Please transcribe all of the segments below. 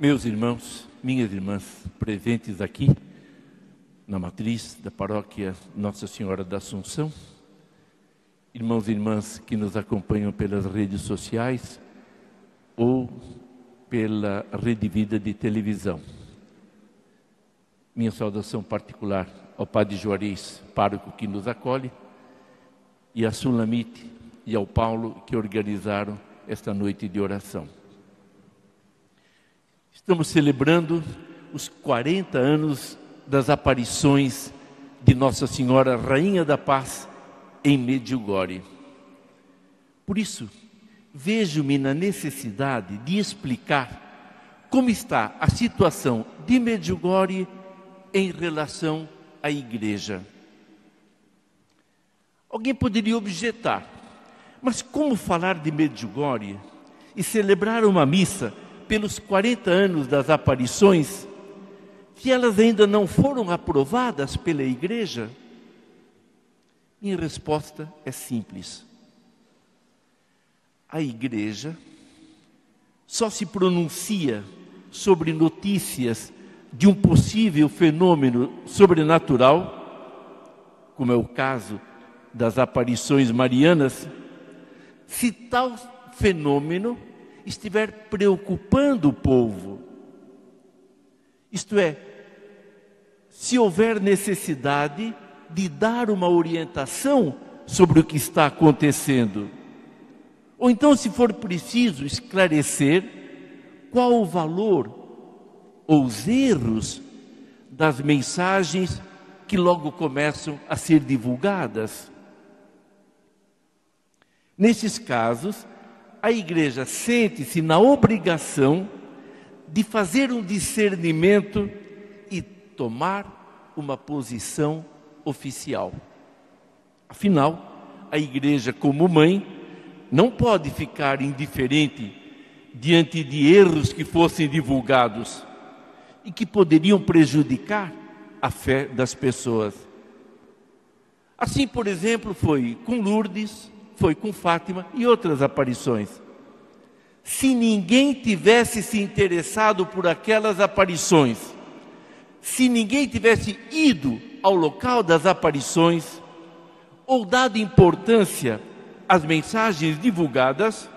Meus irmãos, minhas irmãs, presentes aqui na matriz da paróquia Nossa Senhora da Assunção, irmãos e irmãs que nos acompanham pelas redes sociais ou pela Rede Vida de televisão. Minha saudação particular ao Padre Juarez, pároco que nos acolhe, e a Sulamite e ao Paulo que organizaram esta noite de oração. Estamos celebrando os 40 anos das aparições de Nossa Senhora Rainha da Paz em Medjugorje. Por isso, vejo-me na necessidade de explicar como está a situação de Medjugorje em relação à Igreja. Alguém poderia objetar, mas como falar de Medjugorje e celebrar uma missa pelos 40 anos das aparições, se elas ainda não foram aprovadas pela Igreja? Minha resposta é simples. A Igreja só se pronuncia sobre notícias de um possível fenômeno sobrenatural, como é o caso das aparições marianas, se tal fenômeno estiver preocupando o povo. Isto é, se houver necessidade de dar uma orientação sobre o que está acontecendo, ou então, se for preciso, esclarecer qual o valor ou os erros das mensagens que logo começam a ser divulgadas. Nesses casos, a Igreja sente-se na obrigação de fazer um discernimento e tomar uma posição oficial. Afinal, a Igreja, como mãe, não pode ficar indiferente diante de erros que fossem divulgados e que poderiam prejudicar a fé das pessoas. Assim, por exemplo, foi com Lourdes, foi com Fátima e outras aparições. Se ninguém tivesse se interessado por aquelas aparições, se ninguém tivesse ido ao local das aparições ou dado importância às mensagens divulgadas,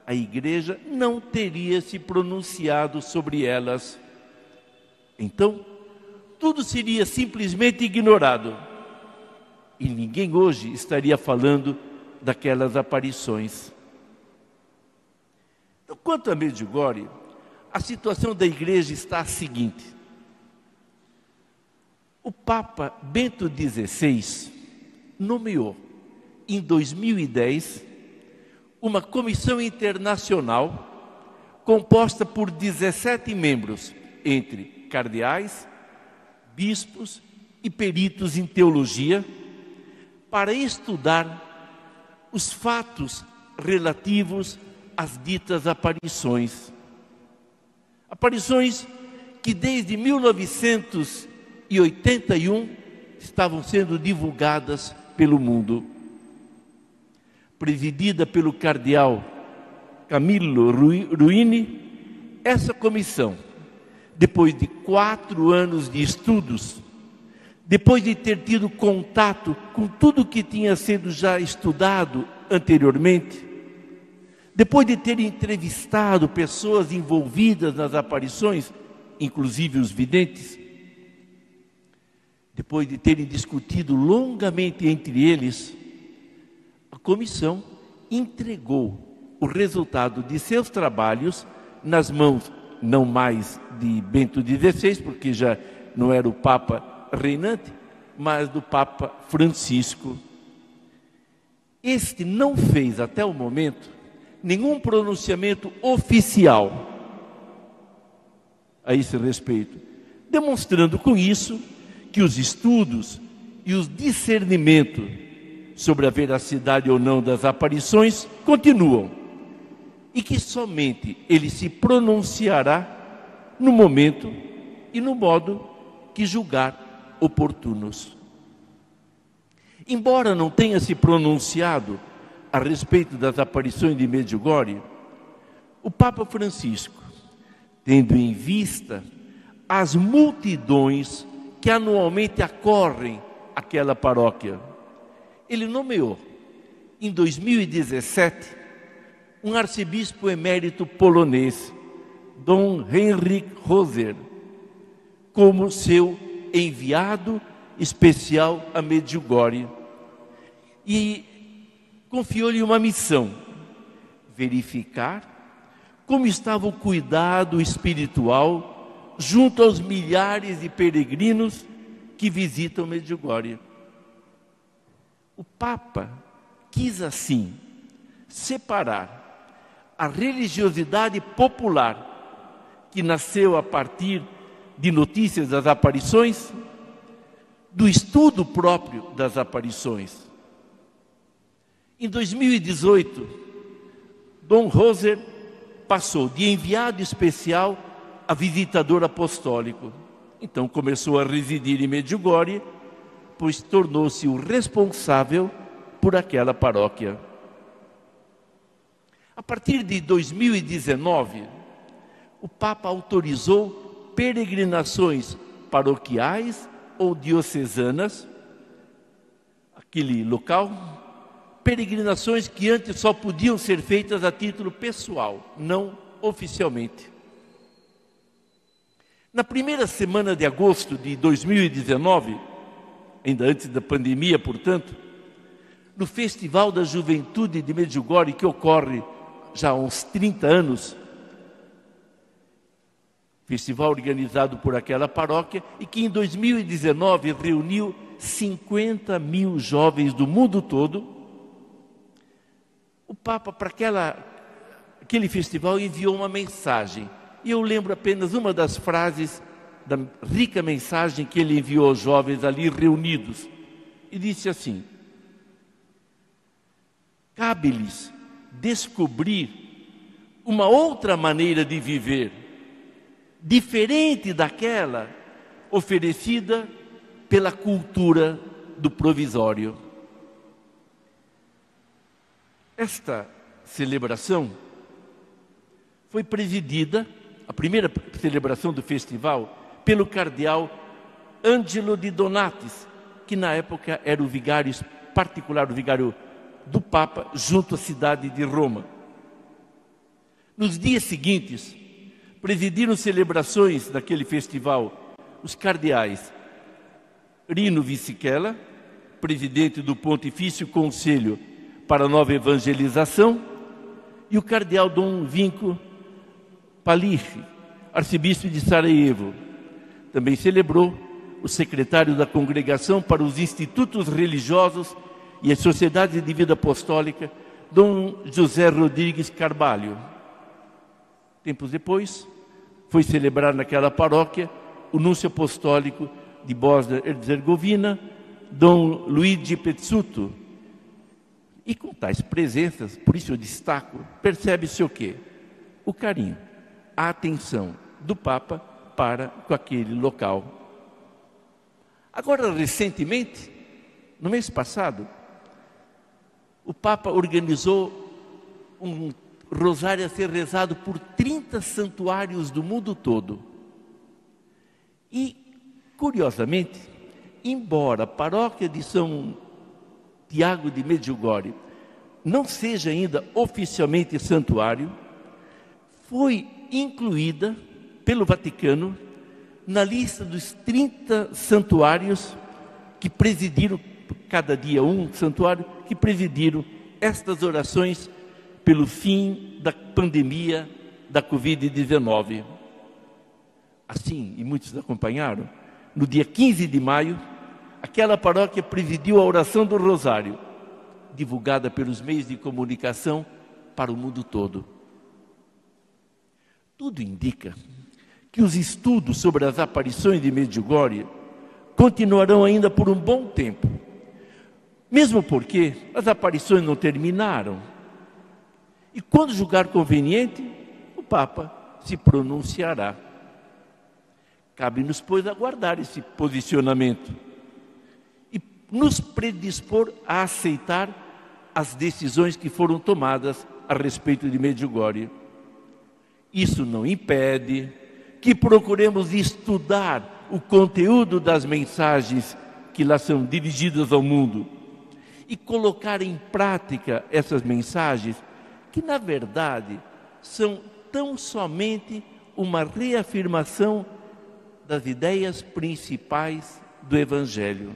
a Igreja não teria se pronunciado sobre elas. Então, tudo seria simplesmente ignorado e ninguém hoje estaria falando daquelas aparições. Então, quanto a Medjugorje, a situação da Igreja está a seguinte. O Papa Bento XVI nomeou, em 2010, uma comissão internacional composta por 17 membros, entre cardeais, bispos e peritos em teologia, para estudar os fatos relativos às ditas aparições. Aparições que desde 1981 estavam sendo divulgadas pelo mundo. Presidida pelo cardeal Camillo Ruini, essa comissão, depois de 4 anos de estudos, depois de ter tido contato com tudo que tinha sido já estudado anteriormente, depois de ter entrevistado pessoas envolvidas nas aparições, inclusive os videntes, depois de terem discutido longamente entre eles, a comissão entregou o resultado de seus trabalhos nas mãos, não mais de Bento XVI, porque já não era o Papa reinante, mas do Papa Francisco. Este não fez até o momento nenhum pronunciamento oficial a esse respeito, demonstrando com isso que os estudos e os discernimentos sobre a veracidade ou não das aparições continuam e que somente ele se pronunciará no momento e no modo que julgar oportunos. Embora não tenha se pronunciado a respeito das aparições de Medjugorje, o Papa Francisco tendo em vista as multidões que anualmente acorrem àquela paróquia. Ele nomeou, em 2017, um arcebispo emérito polonês, Dom Henryk Roser, como seu enviado especial a Medjugorje. E confiou-lhe uma missão: verificar como estava o cuidado espiritual junto aos milhares de peregrinos que visitam Medjugorje. O Papa quis assim separar a religiosidade popular, que nasceu a partir de notícias das aparições, do estudo próprio das aparições. Em 2018, Dom Roser passou de enviado especial a visitador apostólico. Então começou a residir em Medjugorje, pois tornou-se o responsável por aquela paróquia. A partir de 2019, o Papa autorizou peregrinações paroquiais ou diocesanas, aquele local, peregrinações que antes só podiam ser feitas a título pessoal, não oficialmente. Na primeira semana de agosto de 2019, ainda antes da pandemia, portanto, no Festival da Juventude de Medjugorje, que ocorre já há uns 30 anos, festival organizado por aquela paróquia, e que em 2019 reuniu 50 mil jovens do mundo todo, o Papa, para aquele festival, enviou uma mensagem. E eu lembro apenas uma das frases da rica mensagem que ele enviou aos jovens ali reunidos. E disse assim: cabe-lhes descobrir uma outra maneira de viver, diferente daquela oferecida pela cultura do provisório. Esta celebração foi presidida, a primeira celebração do festival, pelo cardeal Angelo de Donatis, que na época era o vigário particular, o vigário do Papa, junto à cidade de Roma. Nos dias seguintes, presidiram celebrações daquele festival os cardeais Rino Fisichella, presidente do Pontifício Conselho para a Nova Evangelização, e o cardeal Dom Vinko Palichi, arcebispo de Sarajevo. Também celebrou o secretário da Congregação para os Institutos Religiosos e as Sociedades de Vida Apostólica, Dom José Rodrigues Carvalho. Tempos depois, foi celebrar naquela paróquia o núncio apostólico de Bósnia-Herzegovina, Dom Luigi Pezzuto. E com tais presenças, por isso eu destaco, percebe-se o quê? O carinho, a atenção do Papa para com aquele local. Agora, recentemente, no mês passado, o Papa organizou um rosário a ser rezado por 30 santuários do mundo todo. E, curiosamente, embora a paróquia de São Tiago de Medjugorje não seja ainda oficialmente santuário, foi incluída pelo Vaticano na lista dos 30 santuários que presidiram, cada dia um santuário, que presidiram estas orações pelo fim da pandemia da Covid-19. Assim, e muitos acompanharam, no dia 15 de maio, aquela paróquia presidiu a oração do Rosário, divulgada pelos meios de comunicação para o mundo todo. Tudo indica que os estudos sobre as aparições de Medjugorje continuarão ainda por um bom tempo, mesmo porque as aparições não terminaram. E quando julgar conveniente, o Papa se pronunciará. Cabe-nos, pois, aguardar esse posicionamento e nos predispor a aceitar as decisões que foram tomadas a respeito de Medjugorje. Isso não impede que procuremos estudar o conteúdo das mensagens que lá são dirigidas ao mundo e colocar em prática essas mensagens que, na verdade, são tão somente uma reafirmação das ideias principais do Evangelho.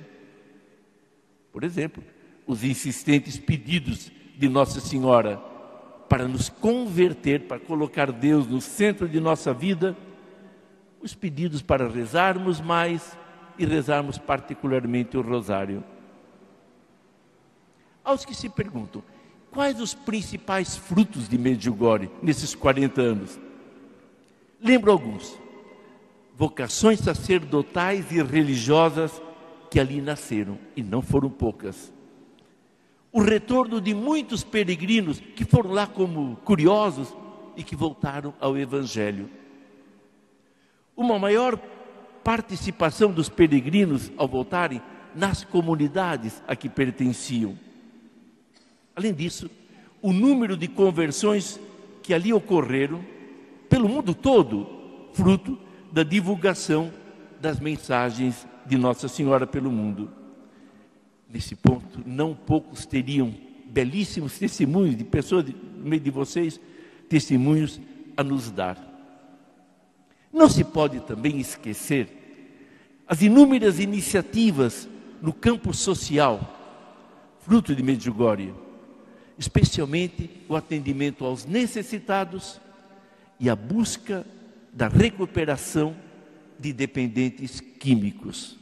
Por exemplo, os insistentes pedidos de Nossa Senhora para nos converter, para colocar Deus no centro de nossa vida, os pedidos para rezarmos mais e rezarmos particularmente o rosário. Aos que se perguntam, quais os principais frutos de Medjugorje nesses 40 anos? Lembro alguns. Vocações sacerdotais e religiosas que ali nasceram, e não foram poucas. O retorno de muitos peregrinos que foram lá como curiosos e que voltaram ao Evangelho. Uma maior participação dos peregrinos ao voltarem nas comunidades a que pertenciam. Além disso, o número de conversões que ali ocorreram pelo mundo todo, fruto da divulgação das mensagens de Nossa Senhora pelo mundo. Nesse ponto, não poucos teriam belíssimos testemunhos de pessoas no meio de vocês, testemunhos a nos dar. Não se pode também esquecer as inúmeras iniciativas no campo social, fruto de Medjugorje, especialmente o atendimento aos necessitados e a busca da recuperação de dependentes químicos.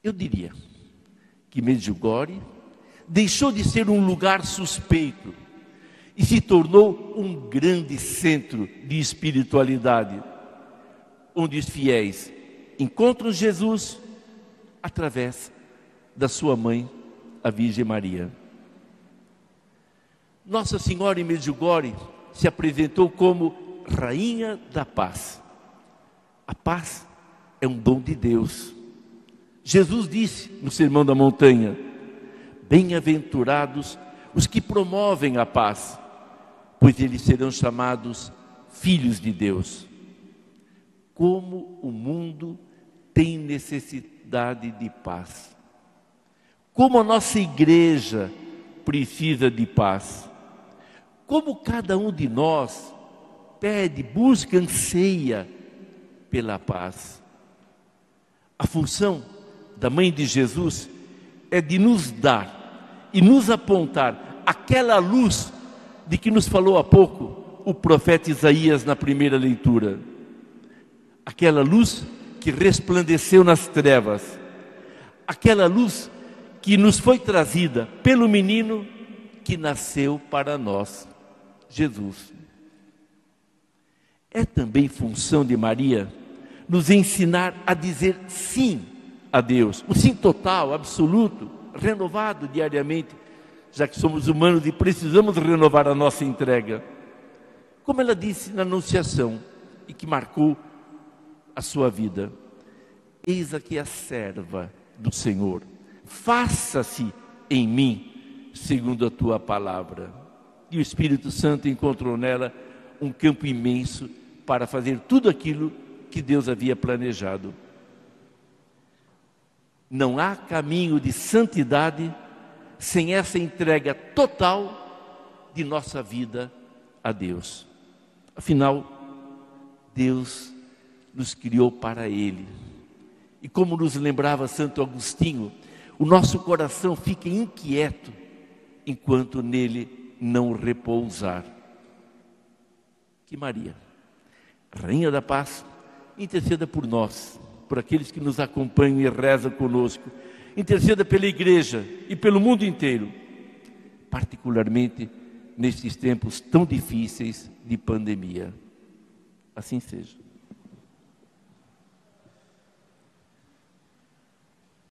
Eu diria que Medjugorje deixou de ser um lugar suspeito e se tornou um grande centro de espiritualidade, onde os fiéis encontram Jesus através da sua mãe, a Virgem Maria. Nossa Senhora em Medjugorje se apresentou como Rainha da Paz. A paz é um dom de Deus. Jesus disse no Sermão da Montanha: bem-aventurados os que promovem a paz, pois eles serão chamados filhos de Deus. Como o mundo tem necessidade de paz. Como a nossa igreja precisa de paz. Como cada um de nós pede, busca, anseia pela paz. A função da Mãe de Jesus é de nos dar e nos apontar aquela luz de que nos falou há pouco o profeta Isaías na primeira leitura. Aquela luz que resplandeceu nas trevas. Aquela luz que nos foi trazida pelo menino que nasceu para nós, Jesus. É também função de Maria nos ensinar a dizer sim a Deus, o sim total, absoluto, renovado diariamente, já que somos humanos e precisamos renovar a nossa entrega. Como ela disse na Anunciação e que marcou a sua vida: eis aqui a serva do Senhor, faça-se em mim segundo a tua palavra. E o Espírito Santo encontrou nela um campo imenso para fazer tudo aquilo que Deus havia planejado. Não há caminho de santidade sem essa entrega total de nossa vida a Deus. Afinal, Deus nos criou para Ele. E como nos lembrava Santo Agostinho, o nosso coração fica inquieto enquanto nele não repousar. Que Maria, Rainha da Paz, interceda por nós, por aqueles que nos acompanham e rezam conosco. Interceda pela igreja e pelo mundo inteiro, particularmente nestes tempos tão difíceis de pandemia. Assim seja.